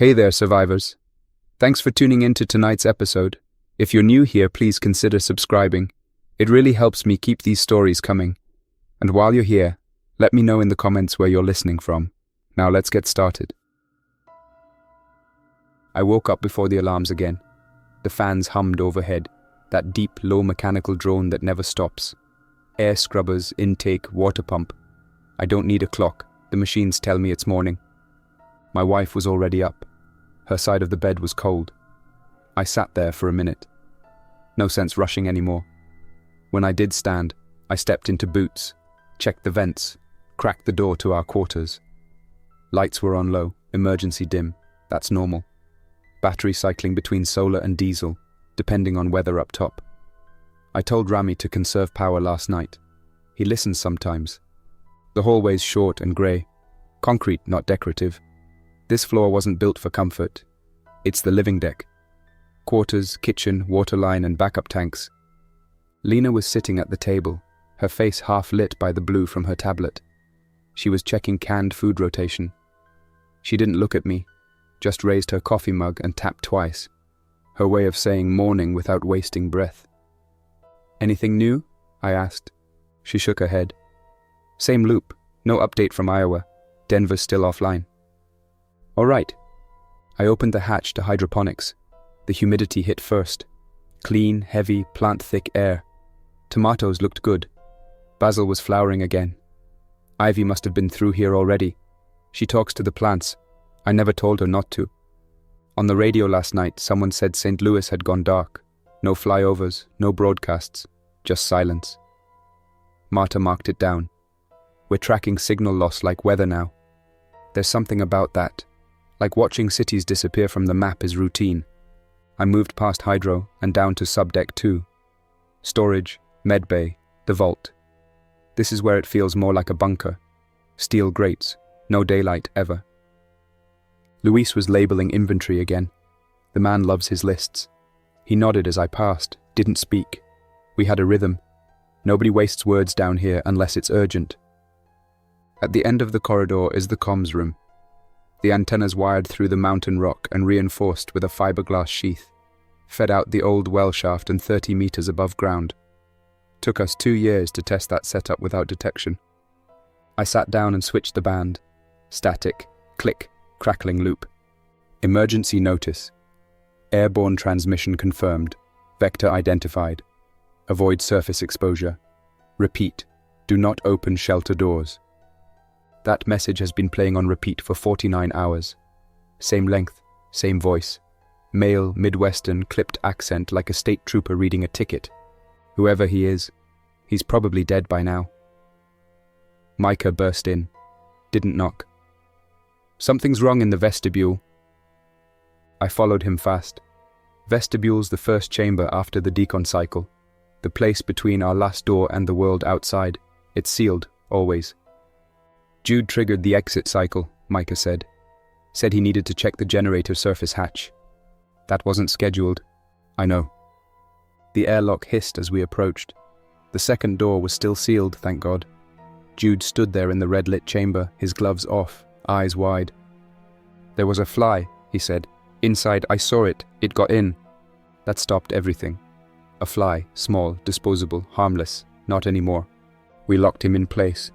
Hey there, survivors. Thanks for tuning in to tonight's episode. If you're new here, please consider subscribing. It really helps me keep these stories coming. And while you're here, let me know in the comments where you're listening from. Now let's get started. I woke up before the alarms again. The fans hummed overhead, that deep, low mechanical drone that never stops. Air scrubbers, intake, water pump. I don't need a clock. The machines tell me it's morning. My wife was already up. Her side of the bed was cold. I sat there for a minute. No sense rushing anymore. When I did stand, I stepped into boots, checked the vents, cracked the door to our quarters. Lights were on low, emergency dim. That's normal. Battery cycling between solar and diesel, depending on weather up top. I told Rami to conserve power last night. He listens sometimes. The hallway's short and grey. Concrete, not decorative. This floor wasn't built for comfort. It's the living deck. Quarters, kitchen, water line and backup tanks. Lena was sitting at the table, her face half lit by the blue from her tablet. She was checking canned food rotation. She didn't look at me, just raised her coffee mug and tapped twice, her way of saying morning without wasting breath. Anything new? I asked. She shook her head. Same loop, no update from Iowa. Denver's still offline. All right. I opened the hatch to hydroponics. The humidity hit first. Clean, heavy, plant-thick air. Tomatoes looked good. Basil was flowering again. Ivy must have been through here already. She talks to the plants. I never told her not to. On the radio last night, someone said St. Louis had gone dark. No flyovers, no broadcasts, just silence. Marta marked it down. We're tracking signal loss like weather now. There's something about that. Like watching cities disappear from the map is routine. I moved past hydro and down to subdeck 2. Storage, medbay, the vault. This is where it feels more like a bunker. Steel grates, no daylight ever. Luis was labeling inventory again. The man loves his lists. He nodded as I passed, didn't speak. We had a rhythm. Nobody wastes words down here unless it's urgent. At the end of the corridor is the comms room. The antennas wired through the mountain rock and reinforced with a fiberglass sheath, fed out the old well shaft and 30 meters above ground. Took us 2 years to test that setup without detection. I sat down and switched the band. Static, click, crackling loop. Emergency notice. Airborne transmission confirmed. Vector identified. Avoid surface exposure. Repeat, do not open shelter doors. That message has been playing on repeat for 49 hours. Same length, same voice. Male, Midwestern, clipped accent like a state trooper reading a ticket. Whoever he is, he's probably dead by now. Micah burst in. Didn't knock. Something's wrong in the vestibule. I followed him fast. Vestibule's the first chamber after the decon cycle. The place between our last door and the world outside. It's sealed, always. Jude triggered the exit cycle, Micah said. Said he needed to check the generator surface hatch. That wasn't scheduled. I know. The airlock hissed as we approached. The second door was still sealed, thank God. Jude stood there in the red-lit chamber, his gloves off, eyes wide. There was a fly, he said. Inside, I saw it. It got in. That stopped everything. A fly, small, disposable, harmless. Not anymore. We locked him in place.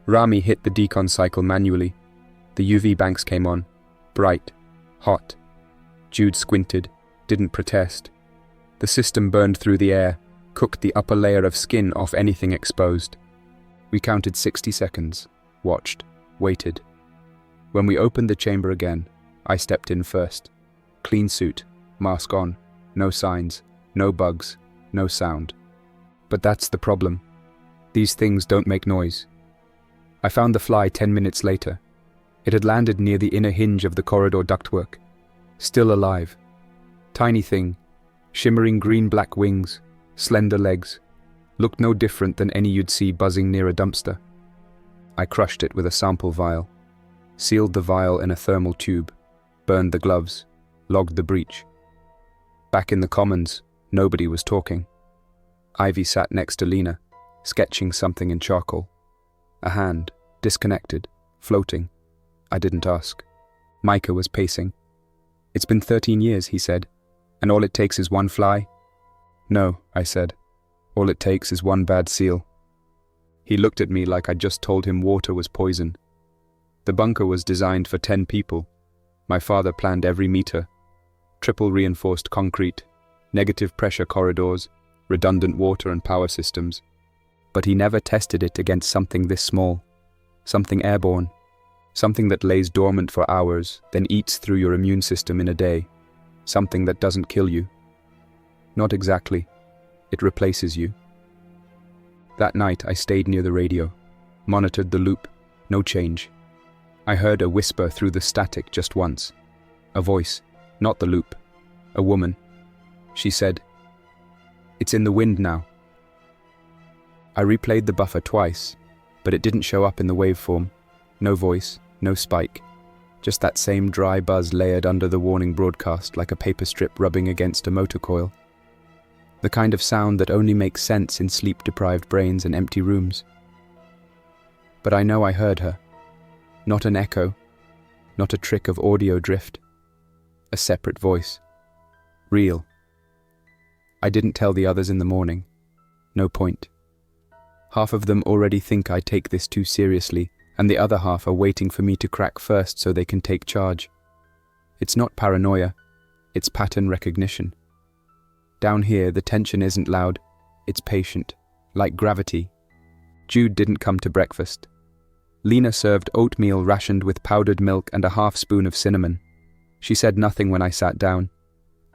Rami hit the decon cycle manually. The UV banks came on. Bright. Hot. Jude squinted. Didn't protest. The system burned through the air, cooked the upper layer of skin off anything exposed. We counted 60 seconds. Watched. Waited. When we opened the chamber again, I stepped in first. Clean suit. Mask on. No signs. No bugs. No sound. But that's the problem. These things don't make noise. I found the fly 10 minutes later. It had landed near the inner hinge of the corridor ductwork. Still alive. Tiny thing. Shimmering green-black wings. Slender legs. Looked no different than any you'd see buzzing near a dumpster. I crushed it with a sample vial. Sealed the vial in a thermal tube. Burned the gloves. Logged the breach. Back in the commons, nobody was talking. Ivy sat next to Lena, sketching something in charcoal. A hand, disconnected, floating. I didn't ask. Micah was pacing. "It's been 13 years, he said, and all it takes is one fly?" "No," I said. "All it takes is one bad seal." He looked at me like I'd just told him water was poison. The bunker was designed for 10 people. My father planned every meter. Triple reinforced concrete, negative pressure corridors, redundant water and power systems. But he never tested it against something this small, something airborne, something that lays dormant for hours, then eats through your immune system in a day, something that doesn't kill you. Not exactly. It replaces you. That night I stayed near the radio, monitored the loop, no change. I heard a whisper through the static just once. A voice, not the loop. A woman. She said, "It's in the wind now." I replayed the buffer twice, but it didn't show up in the waveform. No voice, no spike. Just that same dry buzz layered under the warning broadcast like a paper strip rubbing against a motor coil. The kind of sound that only makes sense in sleep-deprived brains and empty rooms. But I know I heard her. Not an echo, not a trick of audio drift. A separate voice. Real. I didn't tell the others in the morning. No point. Half of them already think I take this too seriously, and the other half are waiting for me to crack first so they can take charge. It's not paranoia, it's pattern recognition. Down here, the tension isn't loud, it's patient, like gravity. Jude didn't come to breakfast. Lena served oatmeal rationed with powdered milk and a half spoon of cinnamon. She said nothing when I sat down.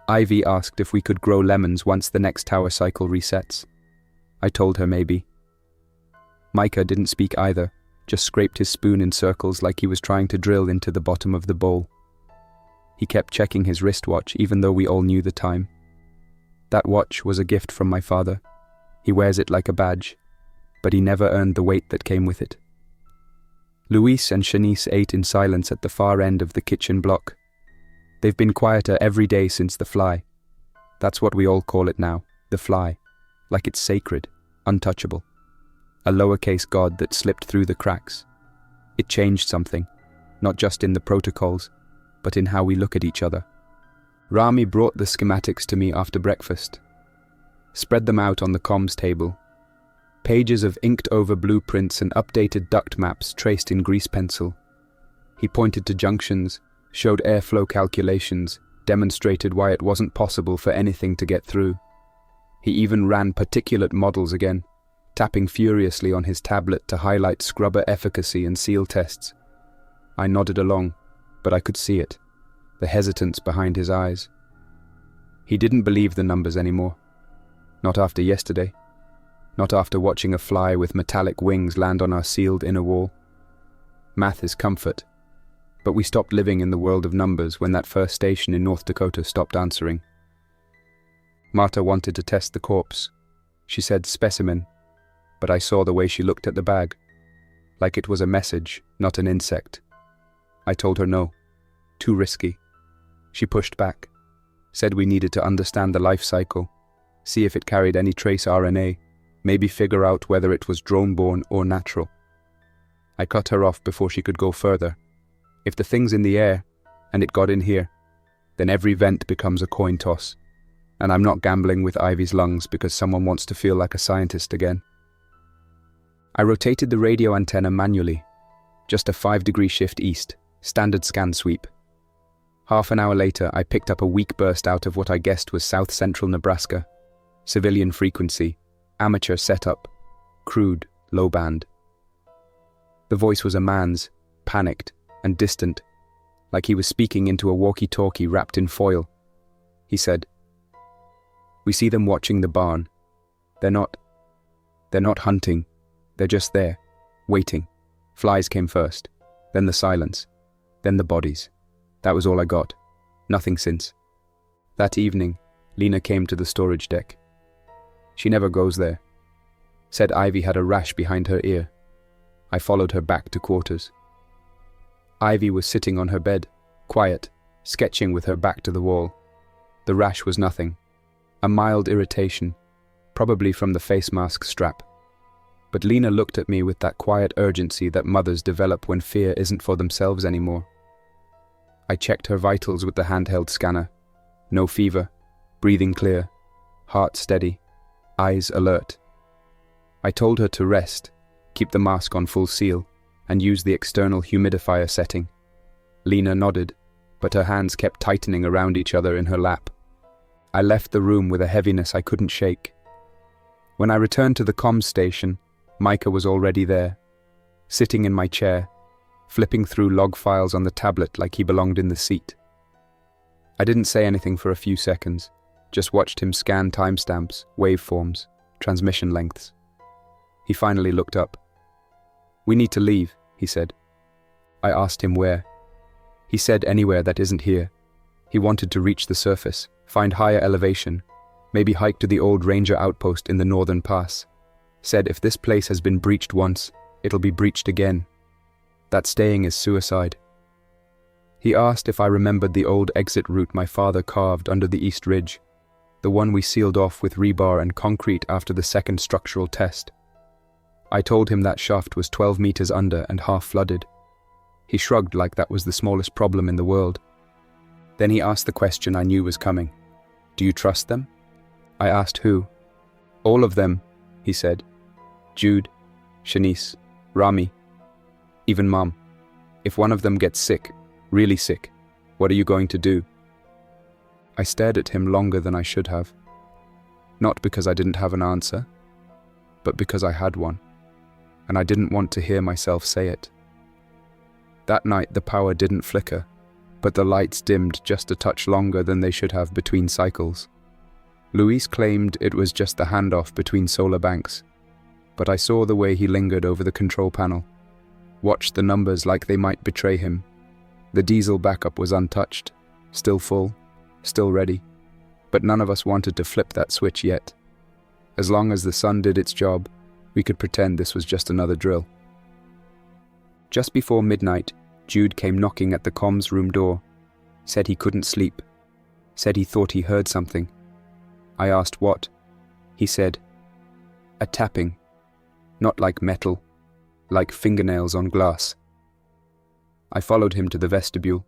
Ivy asked if we could grow lemons once the next tower cycle resets. I told her maybe. Micah didn't speak either, just scraped his spoon in circles like he was trying to drill into the bottom of the bowl. He kept checking his wristwatch even though we all knew the time. That watch was a gift from my father. He wears it like a badge, but he never earned the weight that came with it. Luis and Shanice ate in silence at the far end of the kitchen block. They've been quieter every day since the fly. That's what we all call it now, the fly, like it's sacred, untouchable. A lowercase god that slipped through the cracks. It changed something, not just in the protocols, but in how we look at each other. Rami brought the schematics to me after breakfast. Spread them out on the comms table. Pages of inked-over blueprints and updated duct maps traced in grease pencil. He pointed to junctions, showed airflow calculations, demonstrated why it wasn't possible for anything to get through. He even ran particulate models again, tapping furiously on his tablet to highlight scrubber efficacy and seal tests. I nodded along, but I could see it, the hesitance behind his eyes. He didn't believe the numbers anymore. Not after yesterday. Not after watching a fly with metallic wings land on our sealed inner wall. Math is comfort, but we stopped living in the world of numbers when that first station in North Dakota stopped answering. Marta wanted to test the corpse. She said specimen, but I saw the way she looked at the bag, like it was a message, not an insect. I told her no, too risky. She pushed back, said we needed to understand the life cycle, see if it carried any trace RNA, maybe figure out whether it was drone-borne or natural. I cut her off before she could go further. If the thing's in the air, and it got in here, then every vent becomes a coin toss, and I'm not gambling with Ivy's lungs because someone wants to feel like a scientist again. I rotated the radio antenna manually, just a 5-degree shift east, standard scan sweep. Half an hour later, I picked up a weak burst out of what I guessed was south-central Nebraska. Civilian frequency, amateur setup, crude, low band. The voice was a man's, panicked and distant, like he was speaking into a walkie-talkie wrapped in foil. He said, "We see them watching the barn. They're not hunting. They're just there, waiting. Flies came first, then the silence, then the bodies. That was all I got. Nothing since." That evening, Lena came to the storage deck. She never goes there. Said Ivy had a rash behind her ear. I followed her back to quarters. Ivy was sitting on her bed, quiet, sketching with her back to the wall. The rash was nothing. A mild irritation, probably from the face mask strap. But Lena looked at me with that quiet urgency that mothers develop when fear isn't for themselves anymore. I checked her vitals with the handheld scanner. No fever, breathing clear, heart steady, eyes alert. I told her to rest, keep the mask on full seal, and use the external humidifier setting. Lena nodded, but her hands kept tightening around each other in her lap. I left the room with a heaviness I couldn't shake. When I returned to the comms station, Micah was already there, sitting in my chair, flipping through log files on the tablet like he belonged in the seat. I didn't say anything for a few seconds, just watched him scan timestamps, waveforms, transmission lengths. He finally looked up. "We need to leave," he said. I asked him where. He said anywhere that isn't here. He wanted to reach the surface, find higher elevation, maybe hike to the old ranger outpost in the northern pass. Said if this place has been breached once, it'll be breached again. That staying is suicide. He asked if I remembered the old exit route my father carved under the East Ridge, the one we sealed off with rebar and concrete after the second structural test. I told him that shaft was 12 meters under and half flooded. He shrugged like that was the smallest problem in the world. Then he asked the question I knew was coming. "Do you trust them?" I asked who. "All of them," he said. "Jude, Shanice, Rami, even Mom. If one of them gets sick, really sick, what are you going to do?" I stared at him longer than I should have. Not because I didn't have an answer, but because I had one, and I didn't want to hear myself say it. That night the power didn't flicker, but the lights dimmed just a touch longer than they should have between cycles. Luis claimed it was just the handoff between solar banks, but I saw the way he lingered over the control panel, watched the numbers like they might betray him. The diesel backup was untouched, still full, still ready, but none of us wanted to flip that switch yet. As long as the sun did its job, we could pretend this was just another drill. Just before midnight, Jude came knocking at the comms room door, said he couldn't sleep, said he thought he heard something. I asked what. He said, "A tapping, not like metal, like fingernails on glass." I followed him to the vestibule.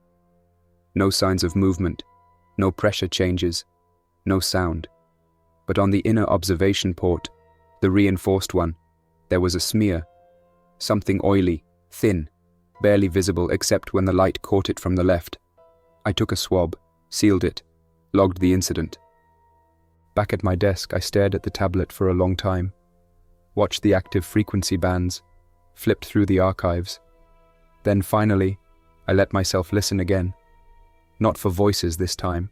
No signs of movement, no pressure changes, no sound. But on the inner observation port, the reinforced one, there was a smear, something oily, thin, barely visible except when the light caught it from the left. I took a swab, sealed it, logged the incident. Back at my desk, I stared at the tablet for a long time, watched the active frequency bands, flipped through the archives. Then finally, I let myself listen again. Not for voices this time,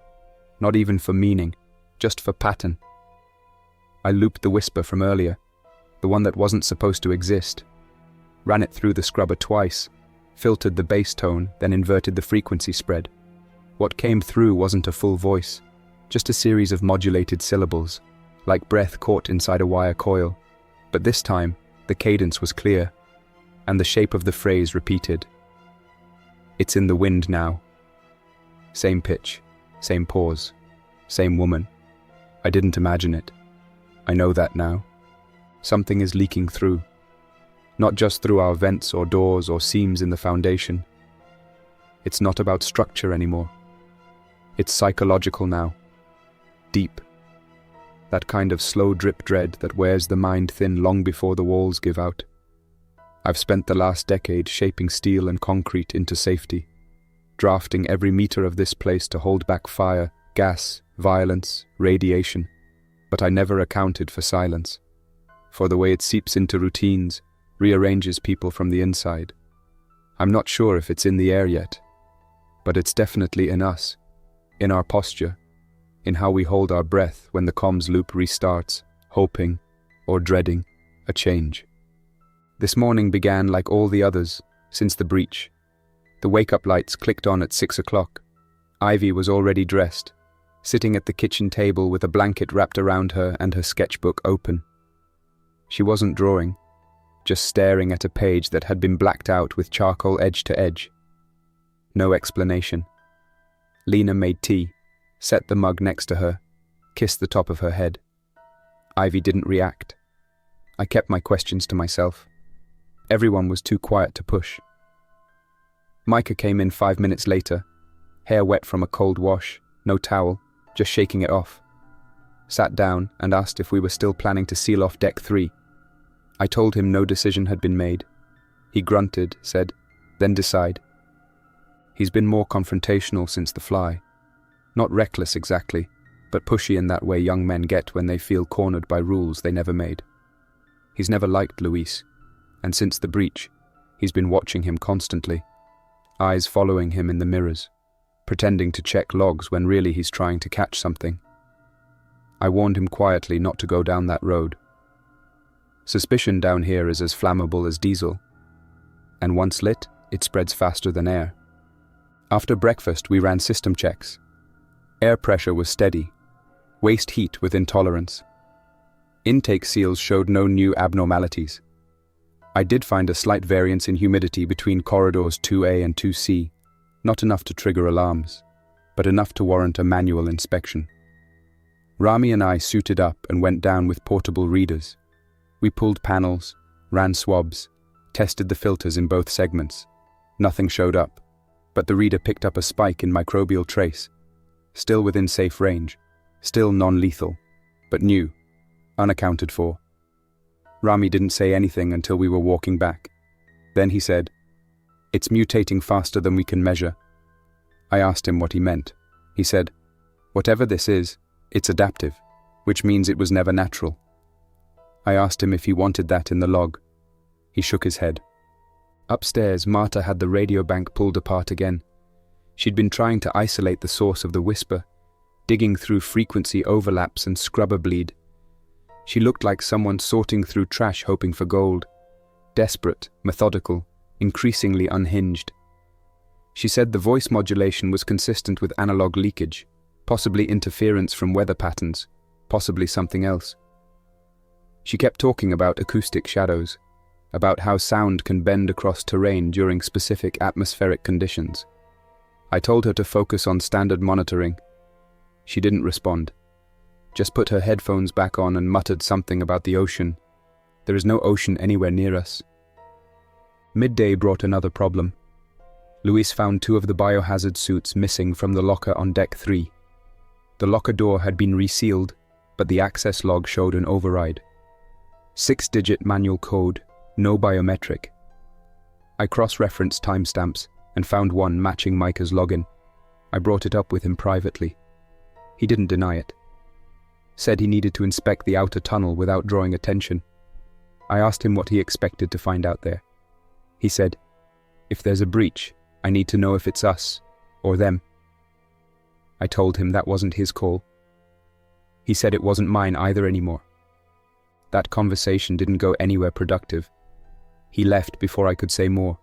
not even for meaning, just for pattern. I looped the whisper from earlier, the one that wasn't supposed to exist, ran it through the scrubber twice, filtered the bass tone, then inverted the frequency spread. What came through wasn't a full voice, just a series of modulated syllables, like breath caught inside a wire coil. But this time, the cadence was clear, and the shape of the phrase repeated. "It's in the wind now." Same pitch, same pause, same woman. I didn't imagine it. I know that now. Something is leaking through. Not just through our vents or doors or seams in the foundation. It's not about structure anymore. It's psychological now. Deep. That kind of slow drip dread that wears the mind thin long before the walls give out. I've spent the last decade shaping steel and concrete into safety, drafting every meter of this place to hold back fire, gas, violence, radiation. But I never accounted for silence, for the way it seeps into routines, rearranges people from the inside. I'm not sure if it's in the air yet, but it's definitely in us, in our posture, in how we hold our breath when the comms loop restarts, hoping, or dreading, a change. This morning began like all the others since the breach. The wake-up lights clicked on at 6 o'clock. Ivy was already dressed, sitting at the kitchen table with a blanket wrapped around her and her sketchbook open. She wasn't drawing, just staring at a page that had been blacked out with charcoal edge to edge. No explanation. Lena made tea, set the mug next to her, kissed the top of her head. Ivy didn't react. I kept my questions to myself. Everyone was too quiet to push. Micah came in 5 minutes later, hair wet from a cold wash, no towel, just shaking it off. Sat down and asked if we were still planning to seal off deck 3. I told him no decision had been made. He grunted, said, "Then decide." He's been more confrontational since the fly. Not reckless exactly, but pushy in that way young men get when they feel cornered by rules they never made. He's never liked Luis, and since the breach, he's been watching him constantly, eyes following him in the mirrors, pretending to check logs when really he's trying to catch something. I warned him quietly not to go down that road. Suspicion down here is as flammable as diesel, and once lit, it spreads faster than air. After breakfast, we ran system checks. Air pressure was steady, waste heat within tolerance. Intake seals showed no new abnormalities. I did find a slight variance in humidity between corridors 2A and 2C, not enough to trigger alarms, but enough to warrant a manual inspection. Rami and I suited up and went down with portable readers. We pulled panels, ran swabs, tested the filters in both segments. Nothing showed up, but the reader picked up a spike in microbial trace, still within safe range, still non-lethal, but new, unaccounted for. Rami didn't say anything until we were walking back. Then he said, "It's mutating faster than we can measure." I asked him what he meant. He said, "Whatever this is, it's adaptive, which means it was never natural." I asked him if he wanted that in the log. He shook his head. Upstairs, Marta had the radio bank pulled apart again. She'd been trying to isolate the source of the whisper, digging through frequency overlaps and scrubber bleed. She looked like someone sorting through trash hoping for gold. Desperate, methodical, increasingly unhinged. She said the voice modulation was consistent with analog leakage, possibly interference from weather patterns, possibly something else. She kept talking about acoustic shadows, about how sound can bend across terrain during specific atmospheric conditions. I told her to focus on standard monitoring. She didn't respond. Just put her headphones back on and muttered something about the ocean. There is no ocean anywhere near us. Midday brought another problem. Luis found 2 of the biohazard suits missing from the locker on deck 3. The locker door had been resealed, but the access log showed an override. 6-digit manual code, no biometric. I cross-referenced timestamps and found one matching Micah's login. I brought it up with him privately. He didn't deny it. Said he needed to inspect the outer tunnel without drawing attention. I asked him what he expected to find out there. He said, "If there's a breach, I need to know if it's us or them." I told him that wasn't his call. He said it wasn't mine either anymore. That conversation didn't go anywhere productive. He left before I could say more.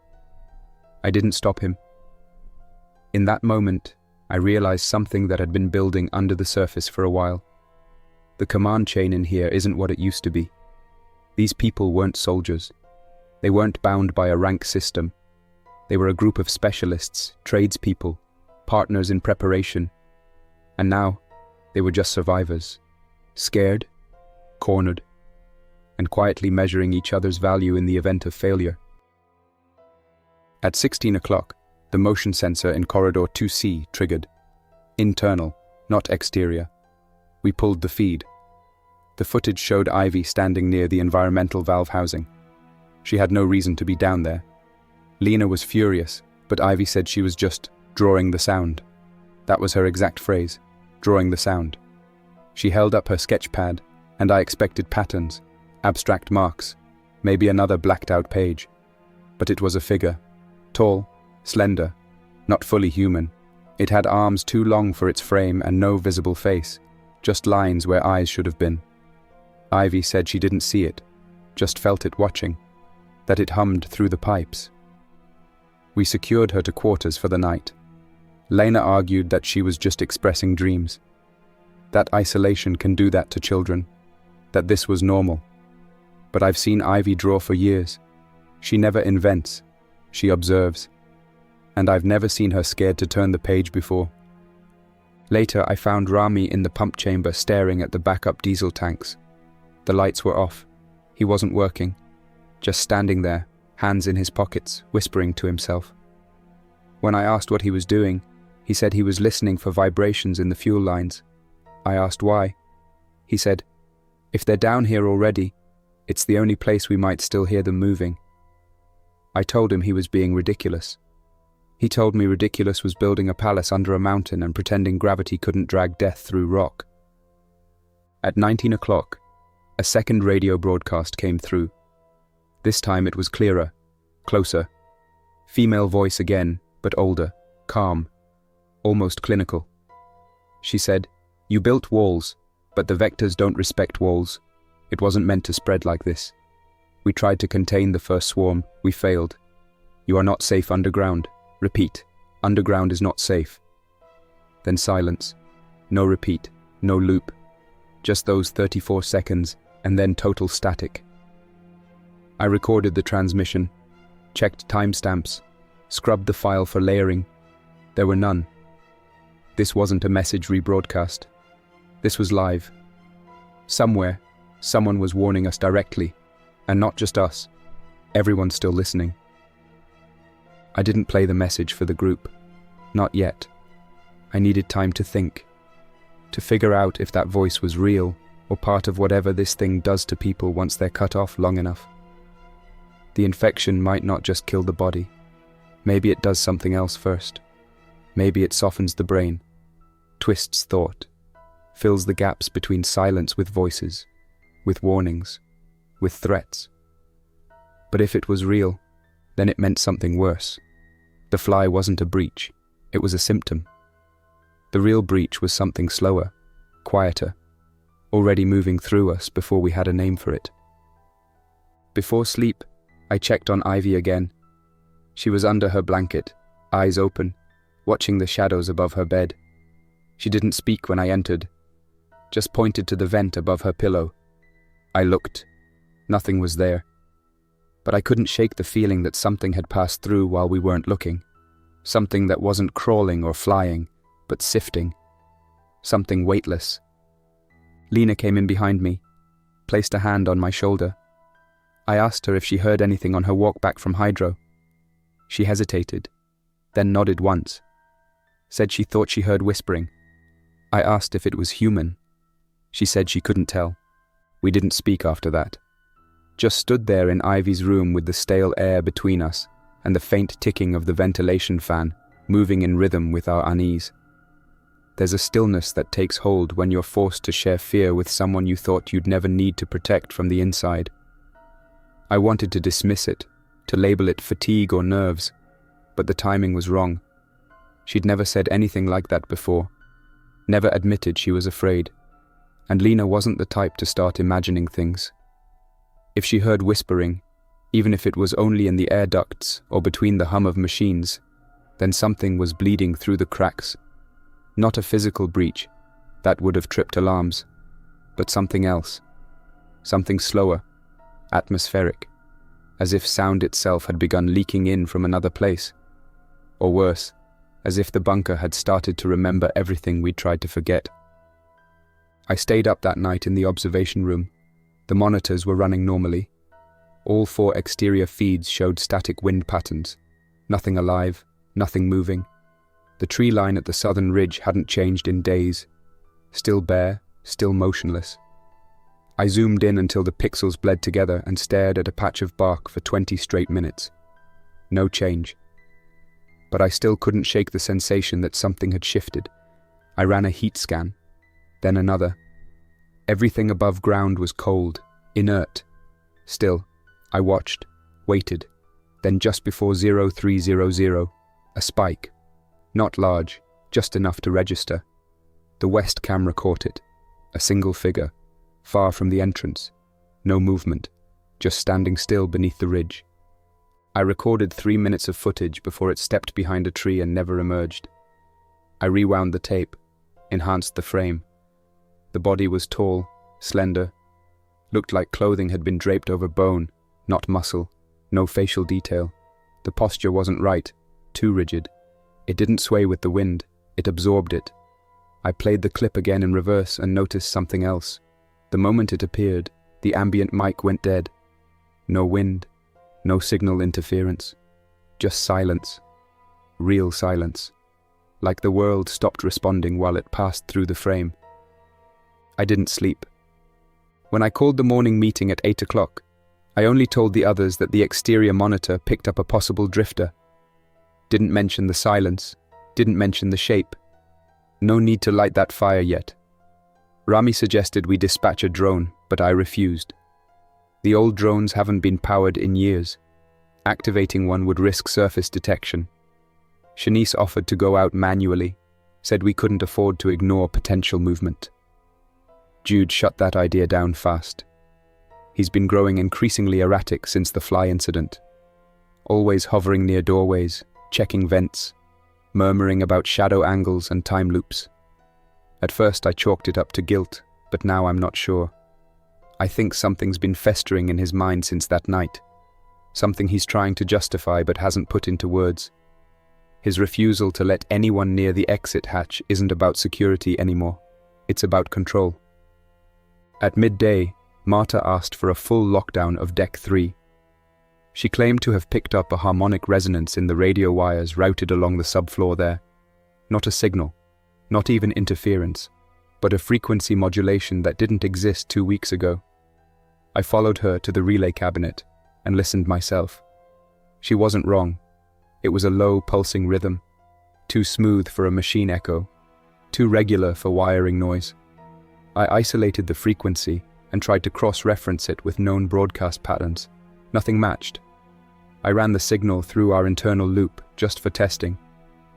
I didn't stop him. In that moment, I realized something that had been building under the surface for a while. The command chain in here isn't what it used to be. These people weren't soldiers. They weren't bound by a rank system. They were a group of specialists, tradespeople, partners in preparation. And now, they were just survivors. Scared, cornered, and quietly measuring each other's value in the event of failure. At 16 o'clock, the motion sensor in corridor 2C triggered. Internal, not exterior. We pulled the feed. The footage showed Ivy standing near the environmental valve housing. She had no reason to be down there. Lena was furious, but Ivy said she was just drawing the sound. That was her exact phrase, drawing the sound. She held up her sketch pad, and I expected patterns, abstract marks, maybe another blacked-out page. But it was a figure, tall, slender, not fully human. It had arms too long for its frame and no visible face, just lines where eyes should have been. Ivy said she didn't see it, just felt it watching, that it hummed through the pipes. We secured her to quarters for the night. Lena argued that she was just expressing dreams, that isolation can do that to children, that this was normal. But I've seen Ivy draw for years. She never invents, she observes. And I've never seen her scared to turn the page before. Later, I found Rami in the pump chamber staring at the backup diesel tanks. The lights were off. He wasn't working, just standing there, hands in his pockets, whispering to himself. When I asked what he was doing, He said he was listening for vibrations in the fuel lines. I asked why. He said, "If they're down here already, it's the only place we might still hear them moving." I told him he was being ridiculous. He told me ridiculous was building a palace under a mountain and pretending gravity couldn't drag death through rock. At 19 o'clock, a second radio broadcast came through. This time it was clearer, closer. Female voice again, but older, calm, almost clinical. She said, "You built walls, but the vectors don't respect walls. It wasn't meant to spread like this. We tried to contain the first swarm, we failed. You are not safe underground. Repeat, underground is not safe." Then silence. No repeat, no loop. Just those 34 seconds, and then total static. I recorded the transmission, checked timestamps, scrubbed the file for layering. There were none. This wasn't a message rebroadcast. This was live. Somewhere, someone was warning us directly, and not just us. Everyone's still listening. I didn't play the message for the group. Not yet. I needed time to think, to figure out if that voice was real or part of whatever this thing does to people once they're cut off long enough. The infection might not just kill the body. Maybe it does something else first. Maybe it softens the brain, twists thought, fills the gaps between silence with voices, with warnings, with threats. But if it was real, then it meant something worse. The fly wasn't a breach, it was a symptom. The real breach was something slower, quieter, already moving through us before we had a name for it. Before sleep, I checked on Ivy again. She was under her blanket, eyes open, watching the shadows above her bed. She didn't speak when I entered, just pointed to the vent above her pillow. I looked. Nothing was there. But I couldn't shake the feeling that something had passed through while we weren't looking. Something that wasn't crawling or flying, but sifting. Something weightless. Lena came in behind me, placed a hand on my shoulder. I asked her if she heard anything on her walk back from Hydro. She hesitated, then nodded once. Said she thought she heard whispering. I asked if it was human. She said she couldn't tell. We didn't speak after that. Just stood there in Ivy's room with the stale air between us and the faint ticking of the ventilation fan moving in rhythm with our unease. There's a stillness that takes hold when you're forced to share fear with someone you thought you'd never need to protect from the inside. I wanted to dismiss it, to label it fatigue or nerves, but the timing was wrong. She'd never said anything like that before, never admitted she was afraid, and Lena wasn't the type to start imagining things. If she heard whispering, even if it was only in the air ducts or between the hum of machines, then something was bleeding through the cracks. Not a physical breach, that would have tripped alarms, but something else. Something slower, atmospheric, as if sound itself had begun leaking in from another place. Or worse, as if the bunker had started to remember everything we'd tried to forget. I stayed up that night in the observation room. The monitors were running normally. All 4 exterior feeds showed static wind patterns. Nothing alive, nothing moving. The tree line at the southern ridge hadn't changed in days. Still bare, still motionless. I zoomed in until the pixels bled together and stared at a patch of bark for 20 straight minutes. No change. But I still couldn't shake the sensation that something had shifted. I ran a heat scan, then another. Everything above ground was cold, inert. Still, I watched, waited. Then just before 0300, a spike. Not large, just enough to register. The west camera caught it. A single figure, far from the entrance. No movement, just standing still beneath the ridge. I recorded 3 minutes of footage before it stepped behind a tree and never emerged. I rewound the tape, enhanced the frame. The body was tall, slender, looked like clothing had been draped over bone, not muscle, no facial detail. The posture wasn't right, too rigid. It didn't sway with the wind, it absorbed it. I played the clip again in reverse and noticed something else. The moment it appeared, the ambient mic went dead. No wind, no signal interference, just silence. Real silence. like the world stopped responding while it passed through the frame. I didn't sleep. When I called the morning meeting at 8 o'clock, I only told the others that the exterior monitor picked up a possible drifter. Didn't mention the silence, didn't mention the shape. No need to light that fire yet. Rami suggested we dispatch a drone, but I refused. The old drones haven't been powered in years. Activating one would risk surface detection. Shanice offered to go out manually, said we couldn't afford to ignore potential movement. Jude shut that idea down fast. He's been growing increasingly erratic since the fly incident. Always hovering near doorways, checking vents, murmuring about shadow angles and time loops. At first I chalked it up to guilt, but now I'm not sure. I think something's been festering in his mind since that night. Something he's trying to justify but hasn't put into words. His refusal to let anyone near the exit hatch isn't about security anymore. It's about control. At midday, Marta asked for a full lockdown of Deck 3. She claimed to have picked up a harmonic resonance in the radio wires routed along the subfloor there. Not a signal, not even interference, but a frequency modulation that didn't exist 2 weeks ago. I followed her to the relay cabinet and listened myself. She wasn't wrong. It was a low, pulsing rhythm, too smooth for a machine echo, too regular for wiring noise. I isolated the frequency and tried to cross-reference it with known broadcast patterns. Nothing matched. I ran the signal through our internal loop just for testing,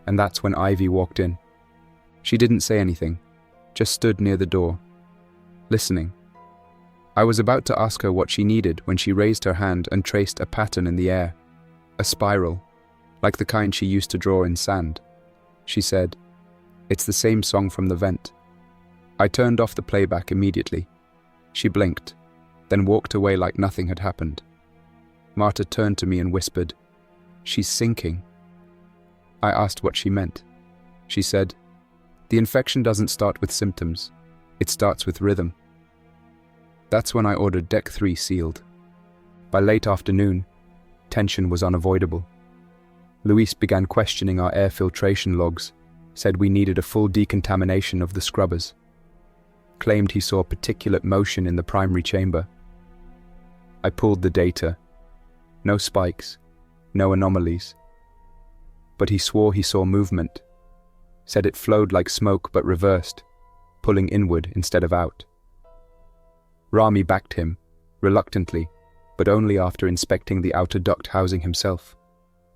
and that's when Ivy walked in. She didn't say anything, just stood near the door, listening. I was about to ask her what she needed when she raised her hand and traced a pattern in the air, a spiral, like the kind she used to draw in sand. She said, "It's the same song from the vent." I turned off the playback immediately. She blinked, then walked away like nothing had happened. Marta turned to me and whispered, "She's sinking." I asked what she meant. She said, "The infection doesn't start with symptoms. It starts with rhythm." That's when I ordered Deck 3 sealed. By late afternoon, tension was unavoidable. Luis began questioning our air filtration logs, said we needed a full decontamination of the scrubbers. Claimed he saw particulate motion in the primary chamber. I pulled the data. No spikes, no anomalies. But he swore he saw movement. Said it flowed like smoke but reversed, pulling inward instead of out. Rami backed him, reluctantly, but only after inspecting the outer duct housing himself.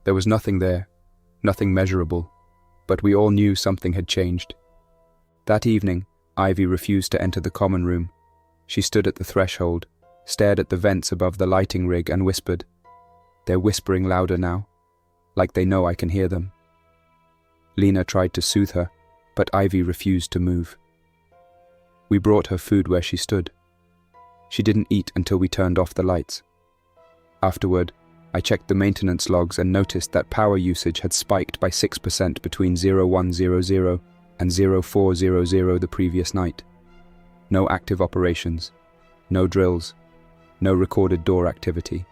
There was nothing there, nothing measurable, but we all knew something had changed. That evening, Ivy refused to enter the common room. She stood at the threshold, stared at the vents above the lighting rig and whispered. They're whispering louder now, like they know I can hear them. Lena tried to soothe her, but Ivy refused to move. We brought her food where she stood. She didn't eat until we turned off the lights. Afterward, I checked the maintenance logs and noticed that power usage had spiked by 6% between 0100 and 0400 the previous night. No active operations, no drills, no recorded door activity.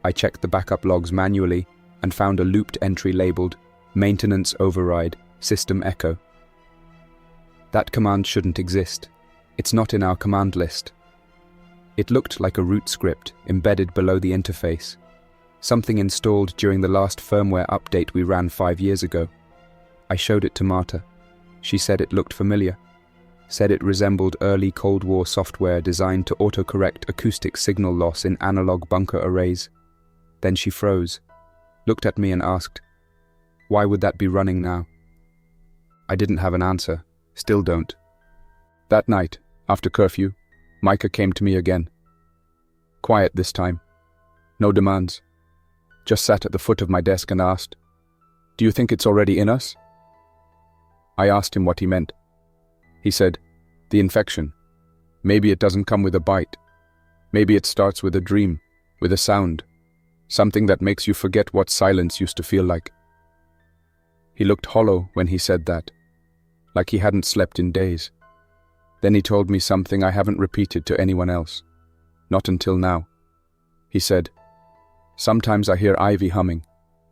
I checked the backup logs manually and found a looped entry labeled Maintenance Override, System Echo. That command shouldn't exist. It's not in our command list. It looked like a root script embedded below the interface. Something installed during the last firmware update we ran 5 years ago. I showed it to Marta. She said it looked familiar. Said it resembled early Cold War software designed to autocorrect acoustic signal loss in analog bunker arrays. Then she froze, looked at me and asked, "Why would that be running now?" I didn't have an answer, still don't. That night, after curfew, Micah came to me again. Quiet this time. No demands. Just sat at the foot of my desk and asked, "Do you think it's already in us?" I asked him what he meant. He said, "The infection. Maybe it doesn't come with a bite. Maybe it starts with a dream, with a sound. Something that makes you forget what silence used to feel like." He looked hollow when he said that, like he hadn't slept in days. Then he told me something I haven't repeated to anyone else. Not until now. He said, "Sometimes I hear Ivy humming,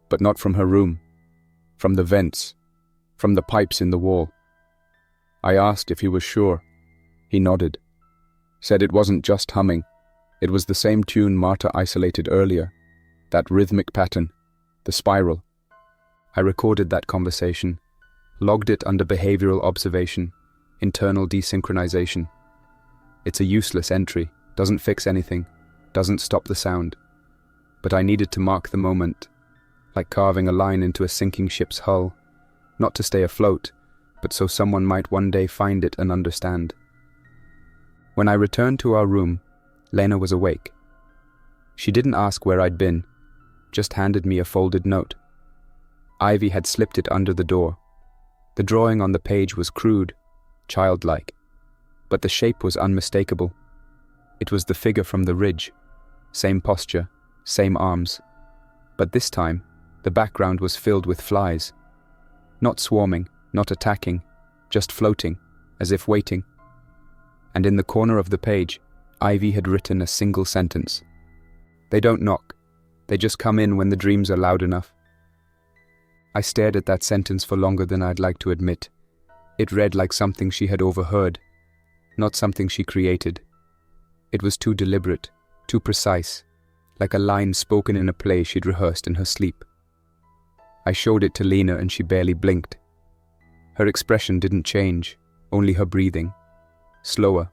but not from her room. From the vents. from the pipes in the wall. I asked if he was sure. He nodded, said it wasn't just humming. It was the same tune Marta isolated earlier, that rhythmic pattern, the spiral. I recorded that conversation, logged it under behavioral observation, internal desynchronization. It's a useless entry, doesn't fix anything, doesn't stop the sound. But I needed to mark the moment, like carving a line into a sinking ship's hull, not to stay afloat, but so someone might one day find it and understand. When I returned to our room, Lena was awake. She didn't ask where I'd been, just handed me a folded note. Ivy had slipped it under the door. The drawing on the page was crude, childlike, but the shape was unmistakable. It was the figure from the ridge, same posture, same arms, but this time the background was filled with flies. Not swarming, not attacking, just floating, as if waiting. And in the corner of the page, Ivy had written a single sentence. They don't knock, they just come in when the dreams are loud enough. I stared at that sentence for longer than I'd like to admit. It read like something she had overheard, not something she created. It was too deliberate, too precise, like a line spoken in a play she'd rehearsed in her sleep. I showed it to Lena and she barely blinked. Her expression didn't change, only her breathing. Slower,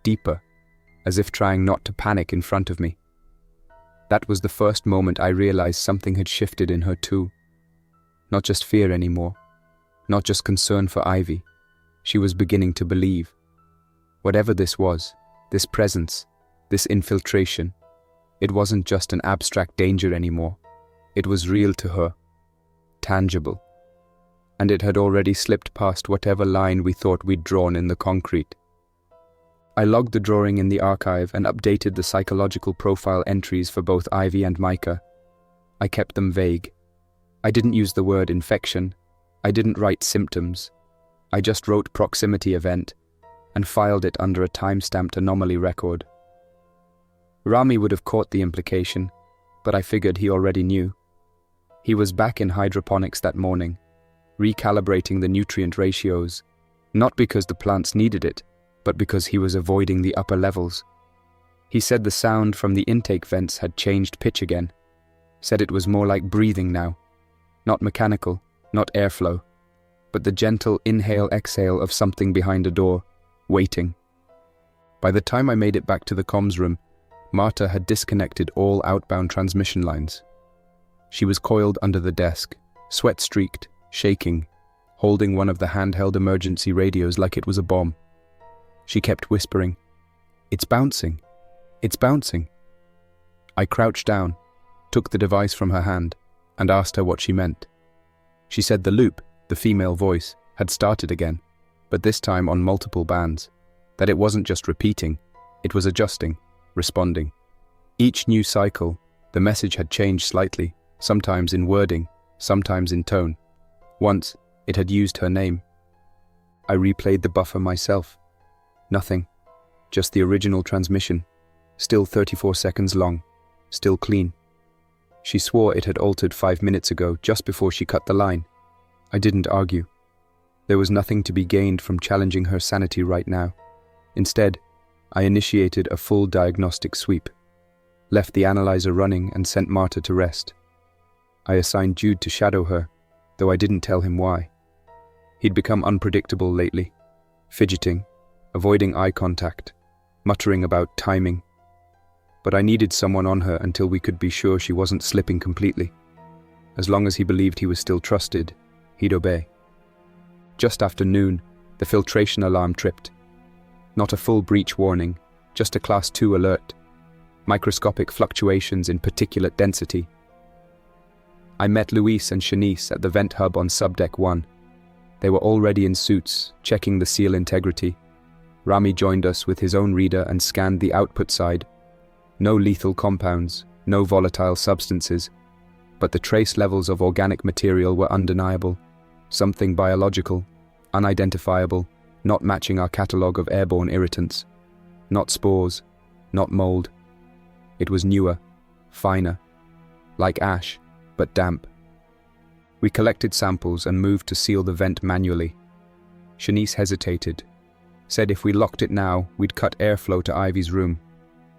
deeper, as if trying not to panic in front of me. That was the first moment I realized something had shifted in her too. Not just fear anymore, not just concern for Ivy. She was beginning to believe. Whatever this was, this presence, this infiltration, it wasn't just an abstract danger anymore. It was real to her, tangible. And it had already slipped past whatever line we thought we'd drawn in the concrete. I logged the drawing in the archive and updated the psychological profile entries for both Ivy and Micah. I kept them vague. I didn't use the word infection. I didn't write symptoms. I just wrote proximity event and filed it under a time-stamped anomaly record. Rami would have caught the implication, but I figured he already knew. He was back in hydroponics that morning, recalibrating the nutrient ratios, not because the plants needed it, but because he was avoiding the upper levels. He said the sound from the intake vents had changed pitch again, said it was more like breathing now, not mechanical, not airflow, but the gentle inhale-exhale of something behind a door, waiting. By the time I made it back to the comms room, Marta had disconnected all outbound transmission lines. She was coiled under the desk, sweat-streaked, shaking, holding one of the handheld emergency radios like it was a bomb. She kept whispering, "It's bouncing. It's bouncing." I crouched down, took the device from her hand, and asked her what she meant. She said the loop, the female voice, had started again, but this time on multiple bands, that it wasn't just repeating, it was adjusting, responding. Each new cycle, the message had changed slightly, sometimes in wording, sometimes in tone. Once, it had used her name. I replayed the buffer myself. Nothing, just the original transmission, still 34 seconds long, still clean. She swore it had altered 5 minutes ago, just before she cut the line. I didn't argue. There was nothing to be gained from challenging her sanity right now. Instead, I initiated a full diagnostic sweep, left the analyzer running and sent Marta to rest. I assigned Jude to shadow her, though I didn't tell him why. He'd become unpredictable lately, fidgeting, avoiding eye contact, muttering about timing. But I needed someone on her until we could be sure she wasn't slipping completely. As long as he believed he was still trusted, he'd obey. Just after noon, the filtration alarm tripped. Not a full breach warning, just a Class 2 alert. Microscopic fluctuations in particulate density. I met Luis and Shanice at the vent hub on Subdeck 1. They were already in suits, checking the seal integrity. Rami joined us with his own reader and scanned the output side. No lethal compounds, no volatile substances, but the trace levels of organic material were undeniable. Something biological, unidentifiable, not matching our catalogue of airborne irritants. Not spores, not mold. It was newer, finer, like ash, but damp. We collected samples and moved to seal the vent manually. Shanice hesitated, said if we locked it now, we'd cut airflow to Ivy's room.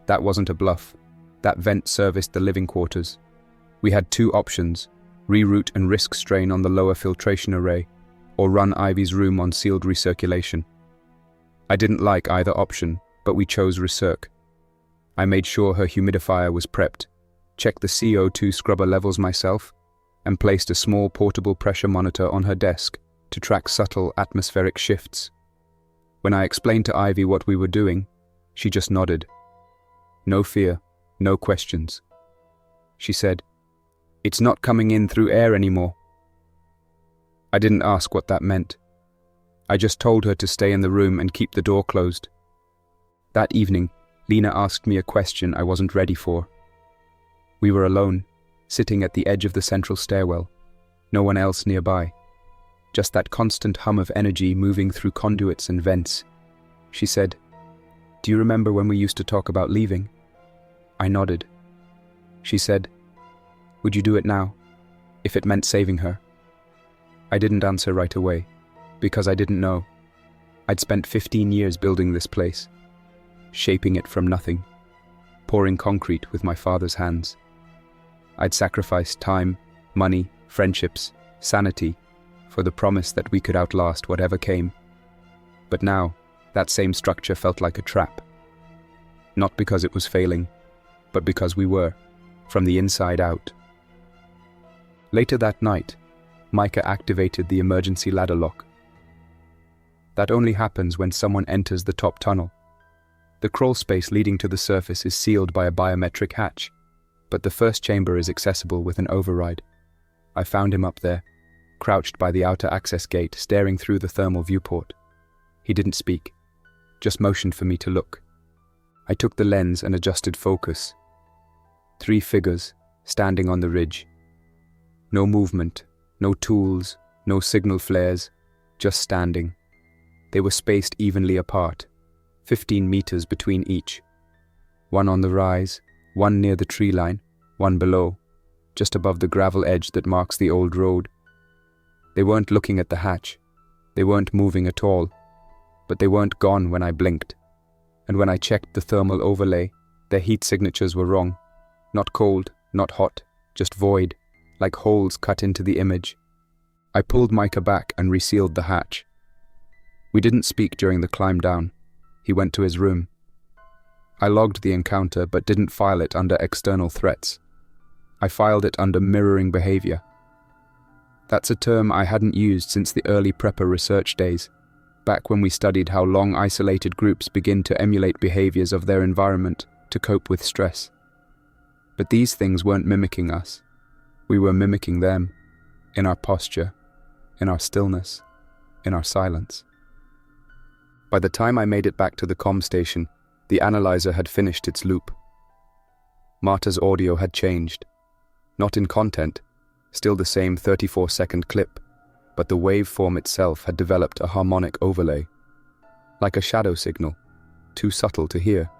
That wasn't a bluff. That vent serviced the living quarters. We had two options: reroute and risk strain on the lower filtration array, or run Ivy's room on sealed recirculation. I didn't like either option, but we chose recirc. I made sure her humidifier was prepped, checked the CO2 scrubber levels myself, and placed a small portable pressure monitor on her desk to track subtle atmospheric shifts. When I explained to Ivy what we were doing, she just nodded. No fear, no questions. She said, "It's not coming in through air anymore." I didn't ask what that meant. I just told her to stay in the room and keep the door closed. That evening, Lena asked me a question I wasn't ready for. We were alone, sitting at the edge of the central stairwell, no one else nearby. Just that constant hum of energy moving through conduits and vents. She said, "Do you remember when we used to talk about leaving?" I nodded. She said, "Would you do it now, if it meant saving her?" I didn't answer right away, because I didn't know. I'd spent 15 years building this place, shaping it from nothing, pouring concrete with my father's hands. I'd sacrificed time, money, friendships, sanity, for the promise that we could outlast whatever came. But now, that same structure felt like a trap. Not because it was failing, but because we were, from the inside out. Later that night, Micah activated the emergency ladder lock. That only happens when someone enters the top tunnel. The crawl space leading to the surface is sealed by a biometric hatch, but the first chamber is accessible with an override. I found him up there, crouched by the outer access gate, staring through the thermal viewport. He didn't speak, just motioned for me to look. I took the lens and adjusted focus. 3 figures, standing on the ridge. No movement, no tools, no signal flares, just standing. They were spaced evenly apart, 15 meters between each. One on the rise, one near the tree line, one below, just above the gravel edge that marks the old road. They weren't looking at the hatch. They weren't moving at all. But they weren't gone when I blinked. And when I checked the thermal overlay, their heat signatures were wrong. Not cold, not hot, just void, like holes cut into the image. I pulled Micah back and resealed the hatch. We didn't speak during the climb down. He went to his room. I logged the encounter but didn't file it under external threats. I filed it under mirroring behavior. That's a term I hadn't used since the early prepper research days, back when we studied how long isolated groups begin to emulate behaviors of their environment to cope with stress. But these things weren't mimicking us. We were mimicking them, in our posture, in our stillness, in our silence. By the time I made it back to the comm station, the analyzer had finished its loop. Marta's audio had changed. Not in content, still the same 34-second clip, but the waveform itself had developed a harmonic overlay. Like a shadow signal, too subtle to hear,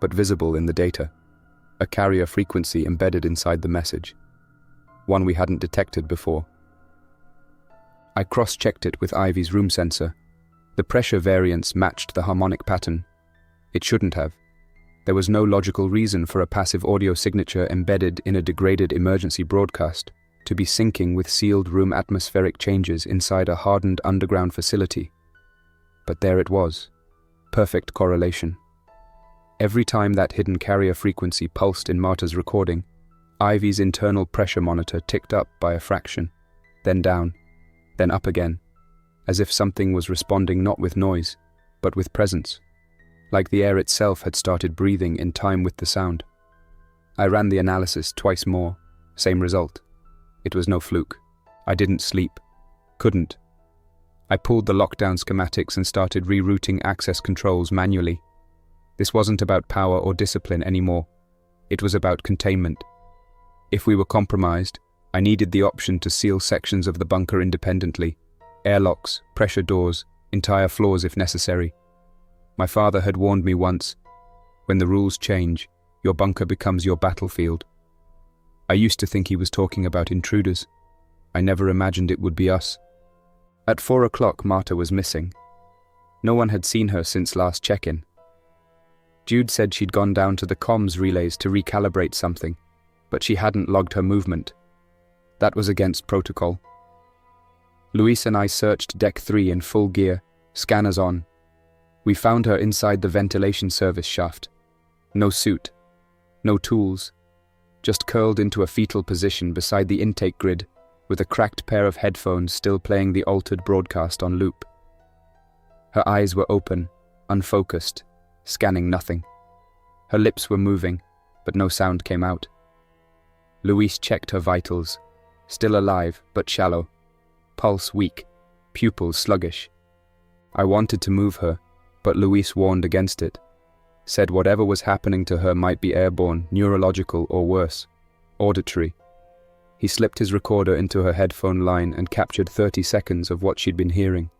but visible in the data. A carrier frequency embedded inside the message. One we hadn't detected before. I cross-checked it with Ivy's room sensor. The pressure variance matched the harmonic pattern. It shouldn't have. There was no logical reason for a passive audio signature embedded in a degraded emergency broadcast to be syncing with sealed room atmospheric changes inside a hardened underground facility. But there it was. Perfect correlation. Every time that hidden carrier frequency pulsed in Marta's recording, Ivy's internal pressure monitor ticked up by a fraction, then down, then up again, as if something was responding not with noise, but with presence, like the air itself had started breathing in time with the sound. I ran the analysis twice more, same result. It was no fluke. I didn't sleep. Couldn't. I pulled the lockdown schematics and started rerouting access controls manually. This wasn't about power or discipline anymore. It was about containment. If we were compromised, I needed the option to seal sections of the bunker independently. Airlocks, pressure doors, entire floors if necessary. My father had warned me once, when the rules change, your bunker becomes your battlefield. I used to think he was talking about intruders, I never imagined it would be us. At 4 o'clock, Marta was missing. No one had seen her since last check-in. Jude said she'd gone down to the comms relays to recalibrate something, but she hadn't logged her movement. That was against protocol. Luis and I searched Deck 3 in full gear, scanners on. We found her inside the ventilation service shaft. No suit, no tools, just curled into a fetal position beside the intake grid, with a cracked pair of headphones still playing the altered broadcast on loop. Her eyes were open, unfocused, scanning nothing. Her lips were moving, but no sound came out. Luis checked her vitals, still alive but shallow, pulse weak, pupils sluggish. I wanted to move her, but Luis warned against it, said whatever was happening to her might be airborne, neurological, or worse, auditory. He slipped his recorder into her headphone line and captured 30 seconds of what she'd been hearing.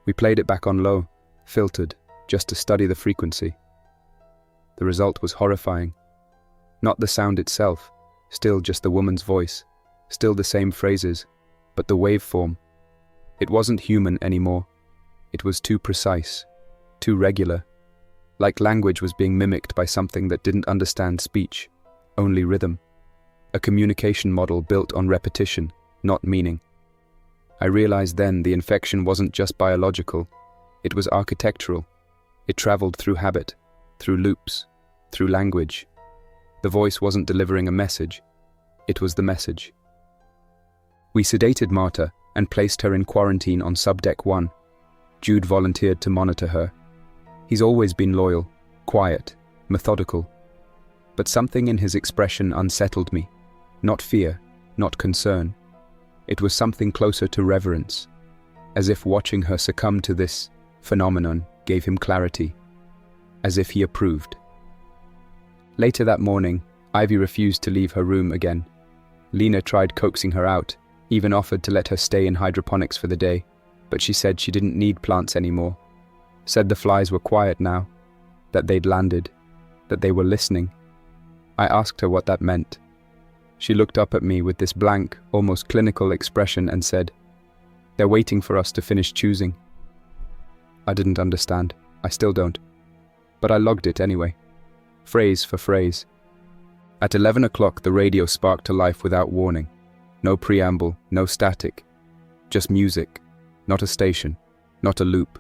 We played it back on low, filtered, just to study the frequency. The result was horrifying. Not the sound itself, still just the woman's voice, still the same phrases, but the waveform. It wasn't human anymore. It was too precise, too regular, like language was being mimicked by something that didn't understand speech, only rhythm. A communication model built on repetition, not meaning. I realized then the infection wasn't just biological, it was architectural. It traveled through habit, through loops, through language. The voice wasn't delivering a message, it was the message. We sedated Marta and placed her in quarantine on Subdeck 1. Jude volunteered to monitor her. He's always been loyal, quiet, methodical. But something in his expression unsettled me. Not fear, not concern. It was something closer to reverence, as if watching her succumb to this phenomenon gave him clarity, as if he approved. Later that morning, Ivy refused to leave her room again. Lena tried coaxing her out, even offered to let her stay in hydroponics for the day, but she said she didn't need plants anymore, said the flies were quiet now, that they'd landed, that they were listening. I asked her what that meant. She looked up at me with this blank, almost clinical expression and said, "They're waiting for us to finish choosing." I didn't understand. I still don't. But I logged it anyway, phrase for phrase. At 11 o'clock, the radio sparked to life without warning. No preamble, no static. Just music, not a station, not a loop.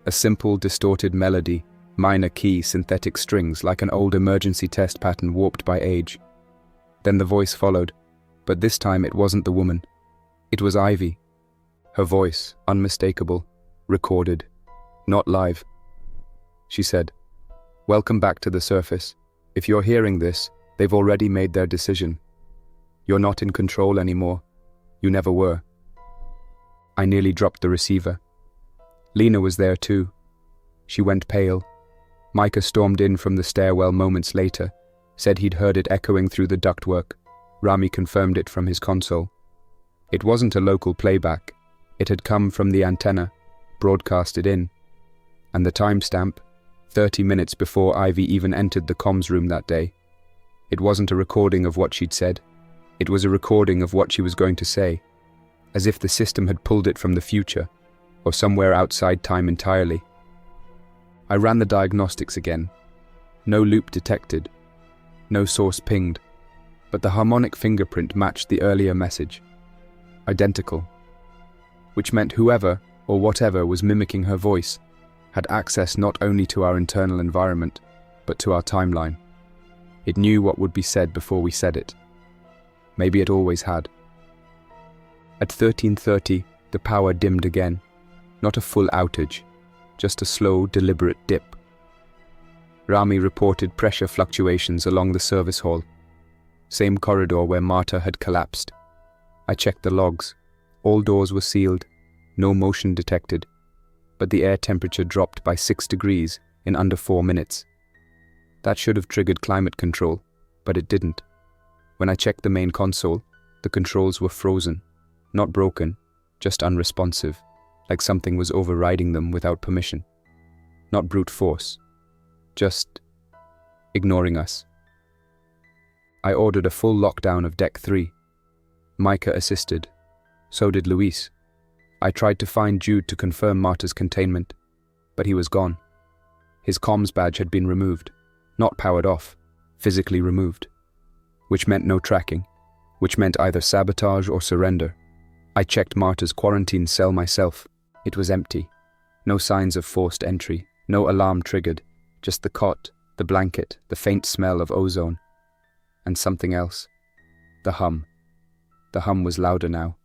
A simple, distorted melody, minor key synthetic strings like an old emergency test pattern warped by age. Then the voice followed, but this time it wasn't the woman. It was Ivy. Her voice, unmistakable, recorded, not live. She said, "Welcome back to the surface. If you're hearing this, they've already made their decision. You're not in control anymore. You never were." I nearly dropped the receiver. Lena was there too. She went pale. Micah stormed in from the stairwell moments later, said he'd heard it echoing through the ductwork. Rami confirmed it from his console. It wasn't a local playback. It had come from the antenna, broadcasted in. And the timestamp, 30 minutes before Ivy even entered the comms room that day. It wasn't a recording of what she'd said. It was a recording of what she was going to say, as if the system had pulled it from the future, or somewhere outside time entirely. I ran the diagnostics again. No loop detected. No source pinged, but the harmonic fingerprint matched the earlier message. Identical. Which meant whoever, or whatever, was mimicking her voice had access not only to our internal environment, but to our timeline. It knew what would be said before we said it. Maybe it always had. At 13:30, the power dimmed again. Not a full outage, just a slow, deliberate dip. Rami reported pressure fluctuations along the service hall, same corridor where Marta had collapsed. I checked the logs. All doors were sealed, no motion detected, but the air temperature dropped by 6 degrees in under 4 minutes. That should have triggered climate control, but it didn't. When I checked the main console, the controls were frozen, not broken, just unresponsive, like something was overriding them without permission. Not brute force, just ignoring us. I ordered a full lockdown of Deck 3. Micah assisted. So did Luis. I tried to find Jude to confirm Marta's containment, but he was gone. His comms badge had been removed, not powered off, physically removed, which meant no tracking, which meant either sabotage or surrender. I checked Marta's quarantine cell myself. It was empty. No signs of forced entry, no alarm triggered, just the cot, the blanket, the faint smell of ozone. And something else. The hum. The hum was louder now,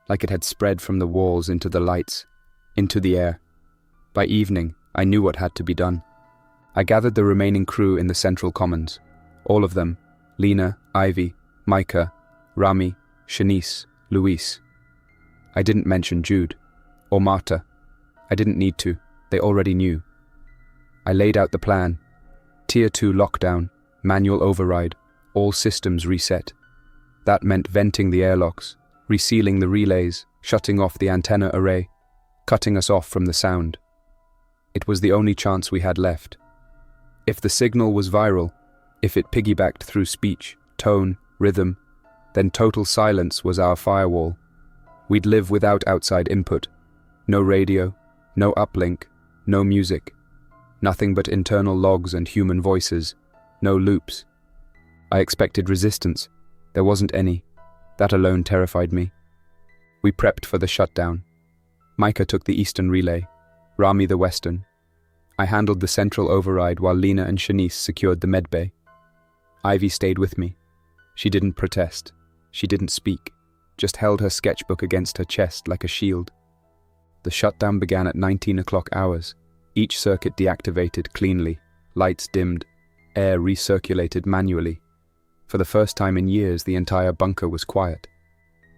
like it had spread from the walls into the lights, into the air. By evening, I knew what had to be done. I gathered the remaining crew in the central commons. All of them, Lena, Ivy, Micah, Rami, Shanice, Luis. I didn't mention Jude, or Marta. I didn't need to, they already knew. I laid out the plan. Tier 2 lockdown, manual override, all systems reset. That meant venting the airlocks, resealing the relays, shutting off the antenna array, cutting us off from the sound. It was the only chance we had left. If the signal was viral, if it piggybacked through speech, tone, rhythm, then total silence was our firewall. We'd live without outside input. No radio, no uplink, no music. Nothing but internal logs and human voices. No loops. I expected resistance. There wasn't any. That alone terrified me. We prepped for the shutdown. Micah took the eastern relay, Rami the western. I handled the central override while Lena and Shanice secured the medbay. Ivy stayed with me. She didn't protest. She didn't speak, just held her sketchbook against her chest like a shield. The shutdown began at 19 o'clock hours. Each circuit deactivated cleanly, lights dimmed, air recirculated manually. For the first time in years, the entire bunker was quiet.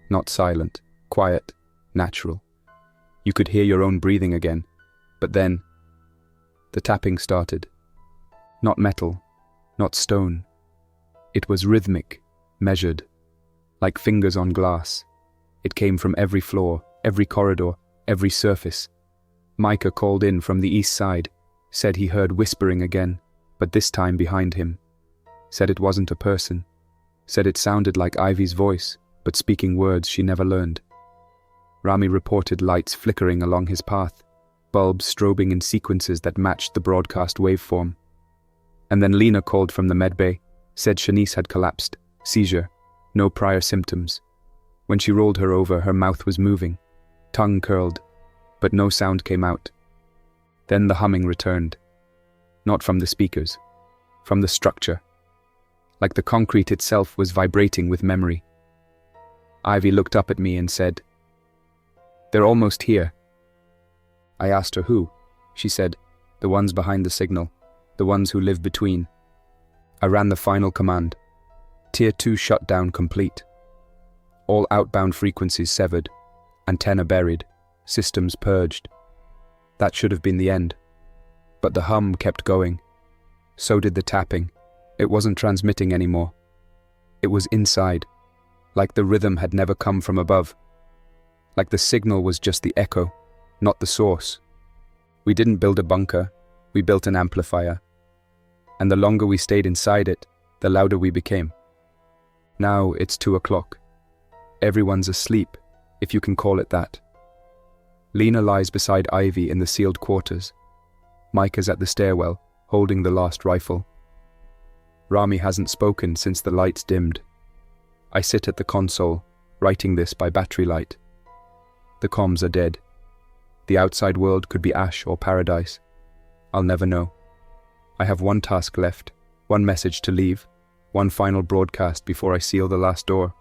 Not silent, quiet, natural. You could hear your own breathing again. But then, the tapping started. Not metal, not stone. It was rhythmic, measured, like fingers on glass. It came from every floor, every corridor, every surface. Micah called in from the east side, said he heard whispering again, but this time behind him. Said it wasn't a person. Said it sounded like Ivy's voice, but speaking words she never learned. Rami reported lights flickering along his path, bulbs strobing in sequences that matched the broadcast waveform. And then Lena called from the medbay, said Shanice had collapsed, seizure, no prior symptoms. When she rolled her over, her mouth was moving, tongue curled, but no sound came out. Then the humming returned. Not from the speakers, from the structure. Like the concrete itself was vibrating with memory. Ivy looked up at me and said, "They're almost here." I asked her who. She said, "The ones behind the signal, the ones who live between." I ran the final command. Tier 2 shutdown complete. All outbound frequencies severed, antenna buried, systems purged. That should have been the end. But the hum kept going. So did the tapping. It wasn't transmitting anymore. It was inside, like the rhythm had never come from above. Like the signal was just the echo, not the source. We didn't build a bunker, we built an amplifier. And the longer we stayed inside it, the louder we became. Now it's 2 o'clock. Everyone's asleep, if you can call it that. Lena lies beside Ivy in the sealed quarters. Micah's at the stairwell, holding the last rifle. Rami hasn't spoken since the lights dimmed. I sit at the console, writing this by battery light. The comms are dead. The outside world could be ash or paradise. I'll never know. I have one task left, one message to leave, one final broadcast before I seal the last door.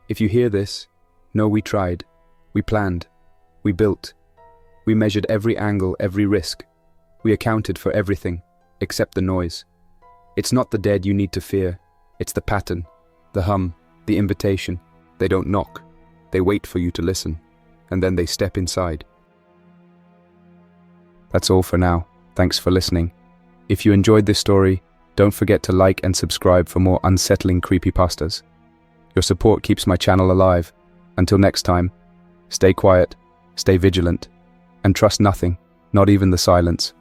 If you hear this, know we tried, we planned, we built, we measured every angle, every risk. We accounted for everything, except the noise. It's not the dead you need to fear, it's the pattern, the hum, the invitation. They don't knock, they wait for you to listen, and then they step inside. That's all for now. Thanks for listening. If you enjoyed this story, don't forget to like and subscribe for more unsettling creepypastas. Your support keeps my channel alive. Until next time, stay quiet, stay vigilant, and trust nothing, not even the silence.